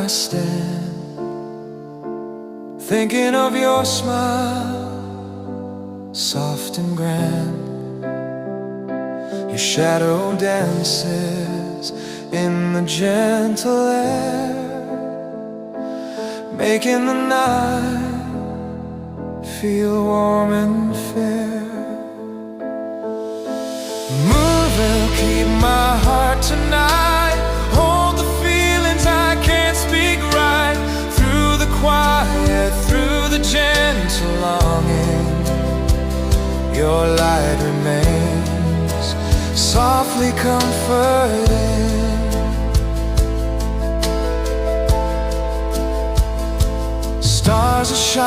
I stand, thinking of your smile, soft and grand. Your shadow dances in the gentle air, making the night feel warm and fair. Moon will keep my heart tonight, hold the feelings I can't speak right. Through the quiet, through the gentle longing, your light remains softly comforting. Stars are shining.